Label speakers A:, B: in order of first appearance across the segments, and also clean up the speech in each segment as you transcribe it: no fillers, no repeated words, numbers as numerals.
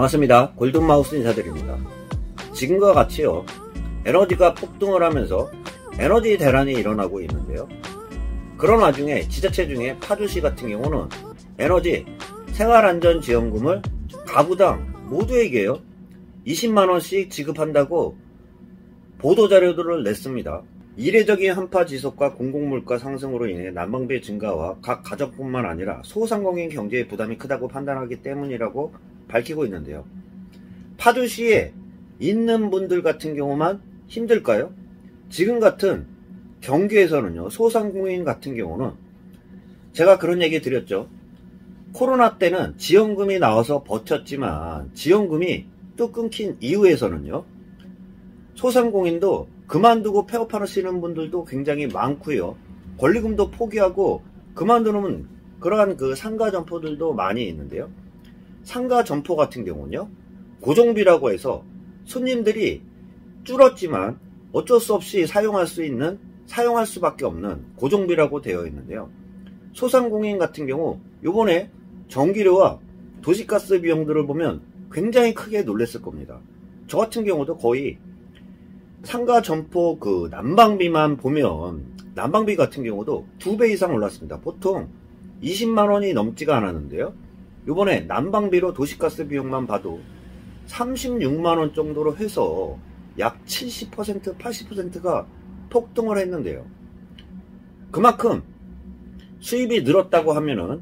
A: 반갑습니다. 골든마우스 인사드립니다. 지금과 같이요, 에너지가 폭등을 하면서 에너지 대란이 일어나고 있는데요. 그런 와중에 지자체 중에 파주시 같은 경우는 에너지 생활안전지원금을 가구당 모두에게요 20만원씩 지급한다고 보도자료들을 냈습니다. 이례적인 한파 지속과 공공물가 상승으로 인해 난방비 증가와 각 가정뿐만 아니라 소상공인 경제의 부담이 크다고 판단하기 때문이라고 밝히고 있는데요. 파주시에 있는 분들 같은 경우만 힘들까요? 지금 같은 경기에서는요, 소상공인 같은 경우는 제가 그런 얘기 드렸죠. 코로나 때는 지원금이 나와서 버텼지만 지원금이 또 끊긴 이후에서는요, 소상공인도 그만두고 폐업하시는 분들도 굉장히 많고요. 권리금도 포기하고 그만두는 그러한 그 상가 점포들도 많이 있는데요. 상가 점포 같은 경우는요, 고정비라고 해서 손님들이 줄었지만 어쩔 수 없이 사용할 수밖에 없는 고정비라고 되어 있는데요. 소상공인 같은 경우 요번에 전기료와 도시가스 비용들을 보면 굉장히 크게 놀랐을 겁니다. 저 같은 경우도 거의 상가 점포 그 난방비만 보면 난방비 같은 경우도 2배 이상 올랐습니다. 보통 20만원이 넘지가 않았는데요. 요번에 난방비로 도시가스 비용만 봐도 36만원 정도로 해서 약 70%, 80%가 폭등을 했는데요. 그만큼 수입이 늘었다고 하면은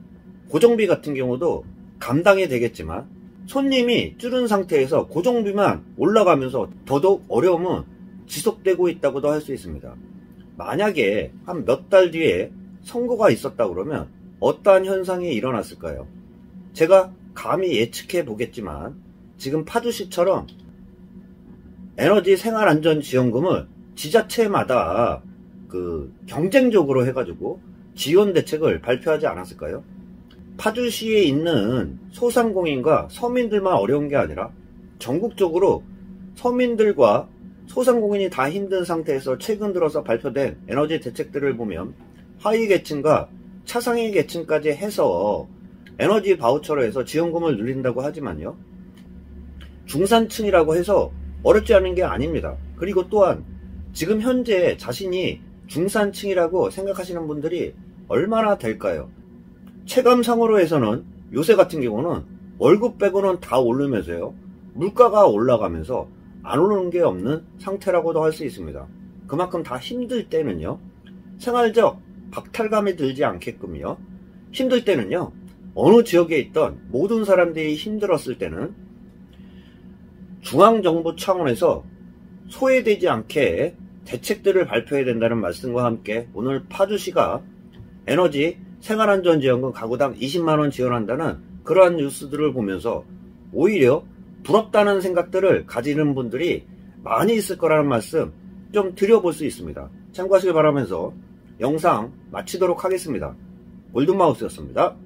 A: 고정비 같은 경우도 감당이 되겠지만 손님이 줄은 상태에서 고정비만 올라가면서 더더욱 어려움은 지속되고 있다고도 할 수 있습니다. 만약에 한 몇 달 뒤에 선거가 있었다 그러면 어떠한 현상이 일어났을까요? 제가 감히 예측해 보겠지만 지금 파주시처럼 에너지 생활안전지원금을 지자체마다 그 경쟁적으로 해가지고 지원 대책을 발표하지 않았을까요? 파주시에 있는 소상공인과 서민들만 어려운 게 아니라 전국적으로 서민들과 소상공인이 다 힘든 상태에서 최근 들어서 발표된 에너지 대책들을 보면 하위 계층과 차상위 계층까지 해서 에너지 바우처로 해서 지원금을 누린다고 하지만요, 중산층이라고 해서 어렵지 않은 게 아닙니다. 그리고 또한 지금 현재 자신이 중산층이라고 생각하시는 분들이 얼마나 될까요? 체감상으로 해서는 요새 같은 경우는 월급 빼고는 다 오르면서요, 물가가 올라가면서 안 오르는 게 없는 상태라고도 할 수 있습니다. 그만큼 다 힘들 때는요, 생활적 박탈감이 들지 않게끔요, 힘들 때는요, 어느 지역에 있던 모든 사람들이 힘들었을 때는 중앙정부 차원에서 소외되지 않게 대책들을 발표해야 된다는 말씀과 함께 오늘 파주시가 에너지 생활안전지원금 가구당 20만원 지원한다는 그러한 뉴스들을 보면서 오히려 부럽다는 생각들을 가지는 분들이 많이 있을 거라는 말씀 좀 드려볼 수 있습니다. 참고하시길 바라면서 영상 마치도록 하겠습니다. 골든마우스였습니다.